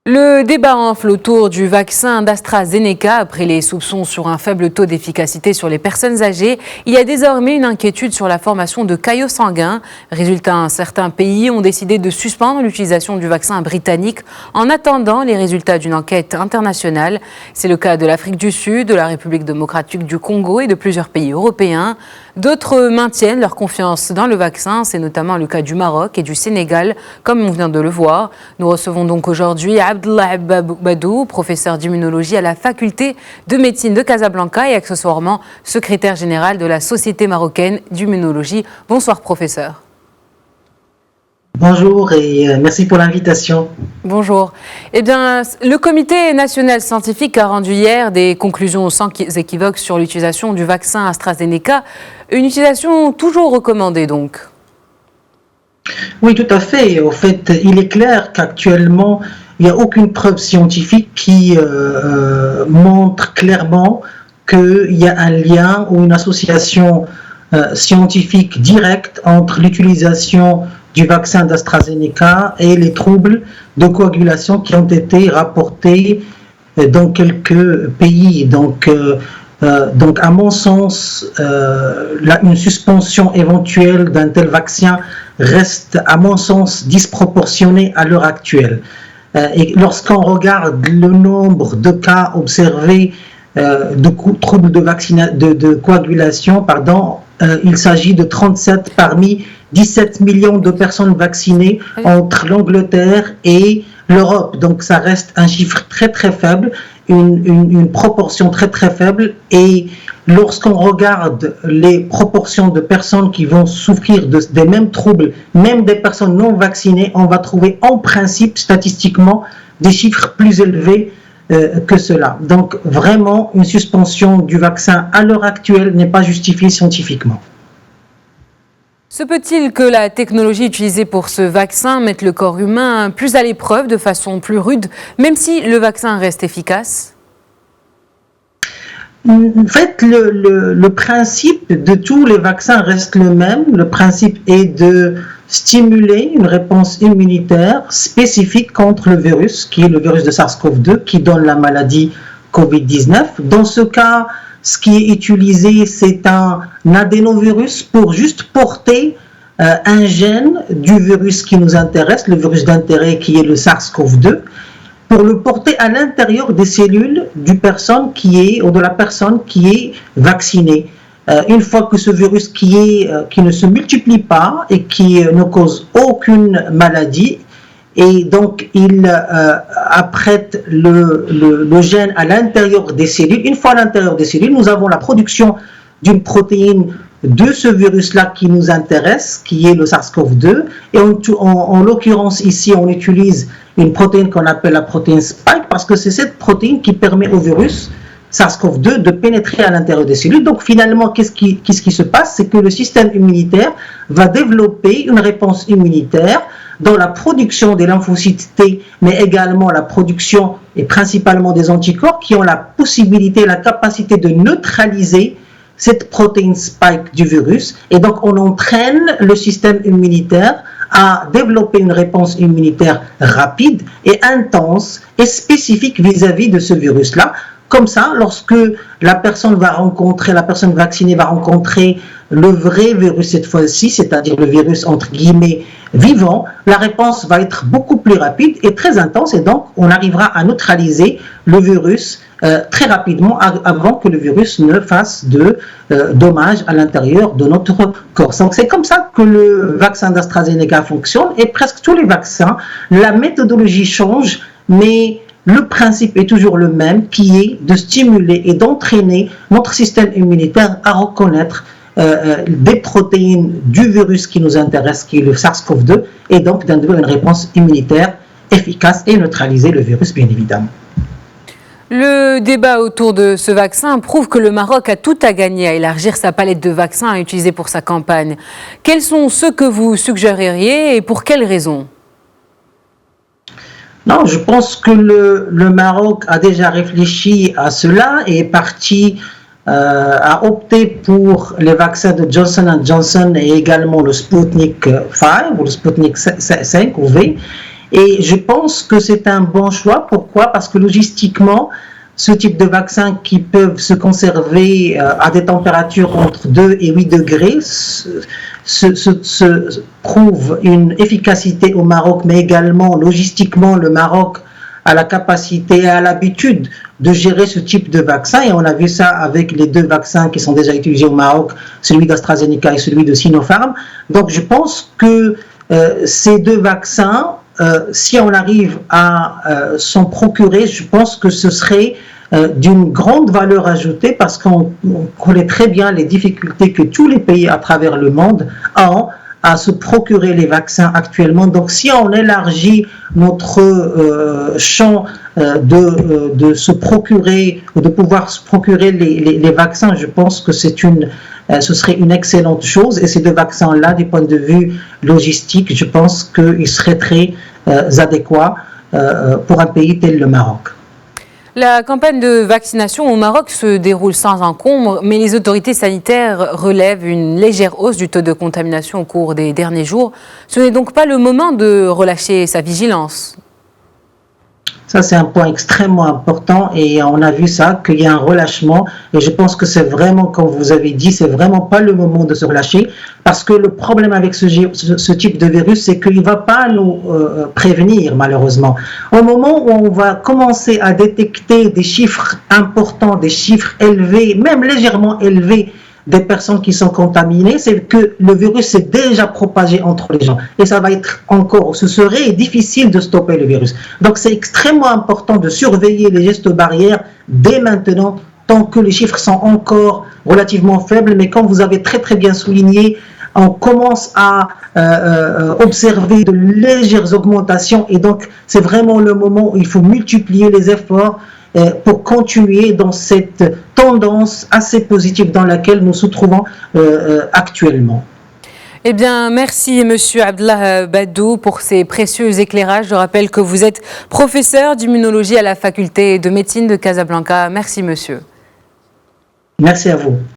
Le débat enfle autour du vaccin d'AstraZeneca. Après les soupçons sur un faible taux d'efficacité sur les personnes âgées, il y a désormais une inquiétude sur la formation de caillots sanguins. Résultat, certains pays ont décidé de suspendre l'utilisation du vaccin britannique en attendant les résultats d'une enquête internationale. C'est le cas de l'Afrique du Sud, de la République démocratique du Congo et de plusieurs pays européens. D'autres maintiennent leur confiance dans le vaccin. C'est notamment le cas du Maroc et du Sénégal, comme on vient de le voir. Nous recevons donc aujourd'hui Abdallah Badou, professeur d'immunologie à la faculté de médecine de Casablanca et accessoirement secrétaire général de la Société marocaine d'immunologie. Bonsoir professeur. Bonjour et merci pour l'invitation. Bonjour. Eh bien, le Comité national scientifique a rendu hier des conclusions sans équivoque sur l'utilisation du vaccin AstraZeneca. Une utilisation toujours recommandée donc. Oui, tout à fait. Au fait, il est clair qu'actuellement, il n'y a aucune preuve scientifique qui montre clairement qu'il y a un lien ou une association scientifique directe entre l'utilisation du vaccin d'AstraZeneca et les troubles de coagulation qui ont été rapportés dans quelques pays. Donc à mon sens, une suspension éventuelle d'un tel vaccin reste, à mon sens, disproportionnée à l'heure actuelle. Et lorsqu'on regarde le nombre de cas observés de troubles de coagulation, il s'agit de 37 parmi 17 millions de personnes vaccinées entre l'Angleterre et l'Europe. Donc ça reste un chiffre très très faible, une proportion très très faible. Et lorsqu'on regarde les proportions de personnes qui vont souffrir des mêmes troubles, même des personnes non vaccinées, on va trouver en principe statistiquement des chiffres plus élevés que cela. Donc vraiment, une suspension du vaccin à l'heure actuelle n'est pas justifiée scientifiquement. Se peut-il que la technologie utilisée pour ce vaccin mette le corps humain plus à l'épreuve de façon plus rude, même si le vaccin reste efficace ? En fait, le principe de tous les vaccins reste le même. Le principe est de stimuler une réponse immunitaire spécifique contre le virus, qui est le virus de SARS-CoV-2, qui donne la maladie Covid-19. Dans ce cas, ce qui est utilisé, c'est un adénovirus pour juste porter un gène du virus qui nous intéresse, le virus d'intérêt qui est le SARS-CoV-2, pour le porter à l'intérieur des cellules de la personne qui est vaccinée. Une fois que ce virus qui ne se multiplie pas et qui ne cause aucune maladie, et donc il apprête le gène à l'intérieur des cellules. Une fois à l'intérieur des cellules, nous avons la production d'une protéine de ce virus-là qui nous intéresse, qui est le SARS-CoV-2. Et en l'occurrence ici, on utilise une protéine qu'on appelle la protéine Spike, parce que c'est cette protéine qui permet au virus SARS-CoV-2 de pénétrer à l'intérieur des cellules. Donc finalement, qu'est-ce qui se passe? C'est que le système immunitaire va développer une réponse immunitaire dans la production des lymphocytes T, mais également la production et principalement des anticorps qui ont la possibilité, la capacité de neutraliser cette protéine spike du virus. Et donc on entraîne le système immunitaire à développer une réponse immunitaire rapide et intense et spécifique vis-à-vis de ce virus-là. Comme ça, lorsque la personne vaccinée va rencontrer le vrai virus cette fois-ci, c'est-à-dire le virus entre guillemets vivant, la réponse va être beaucoup plus rapide et très intense, et donc on arrivera à neutraliser le virus très rapidement avant que le virus ne fasse de dommages à l'intérieur de notre corps. Donc c'est comme ça que le vaccin d'AstraZeneca fonctionne, et presque tous les vaccins, la méthodologie change, mais le principe est toujours le même, qui est de stimuler et d'entraîner notre système immunitaire à reconnaître des protéines du virus qui nous intéresse, qui est le SARS-CoV-2, et donc d'induire une réponse immunitaire efficace et neutraliser le virus, bien évidemment. Le débat autour de ce vaccin prouve que le Maroc a tout à gagner à élargir sa palette de vaccins à utiliser pour sa campagne. Quels sont ceux que vous suggéreriez et pour quelles raisons ? Non, je pense que le Maroc a déjà réfléchi à cela et est parti a opté pour les vaccins de Johnson & Johnson et également le Sputnik 5 ou le Sputnik 5 ou V. Et je pense que c'est un bon choix. Pourquoi? Parce que logistiquement, ce type de vaccins qui peuvent se conserver à des températures entre 2 et 8 degrés prouve une efficacité au Maroc, mais également logistiquement, le Maroc a la capacité et a l'habitude de gérer ce type de vaccin. Et on a vu ça avec les 2 vaccins qui sont déjà utilisés au Maroc, celui d'AstraZeneca et celui de Sinopharm. Donc je pense que ces 2 vaccins, si on arrive à s'en procurer, je pense que ce serait d'une grande valeur ajoutée parce qu'on connaît très bien les difficultés que tous les pays à travers le monde ont à se procurer les vaccins actuellement. Donc si on élargit notre champ de se procurer, de pouvoir se procurer les vaccins, je pense que ce serait une excellente chose. Et ces 2 vaccins-là, du point de vue logistique, je pense qu'ils seraient très adéquats pour un pays tel le Maroc. La campagne de vaccination au Maroc se déroule sans encombre, mais les autorités sanitaires relèvent une légère hausse du taux de contamination au cours des derniers jours. Ce n'est donc pas le moment de relâcher sa vigilance. Ça, c'est un point extrêmement important et on a vu ça, qu'il y a un relâchement et je pense que c'est vraiment, comme vous avez dit, c'est vraiment pas le moment de se relâcher parce que le problème avec ce type de virus, c'est qu'il ne va pas nous prévenir malheureusement. Au moment où on va commencer à détecter des chiffres importants, des chiffres élevés, même légèrement élevés, des personnes qui sont contaminées, c'est que le virus s'est déjà propagé entre les gens. Et ça va être encore, ce serait difficile de stopper le virus. Donc c'est extrêmement important de surveiller les gestes barrières dès maintenant, tant que les chiffres sont encore relativement faibles. Mais comme vous avez très très bien souligné, on commence à observer de légères augmentations. Et donc c'est vraiment le moment où il faut multiplier les efforts pour continuer dans cette tendance assez positive dans laquelle nous nous trouvons actuellement. Eh bien, merci Monsieur Abdallah Badou pour ces précieux éclairages. Je rappelle que vous êtes professeur d'immunologie à la faculté de médecine de Casablanca. Merci Monsieur. Merci à vous.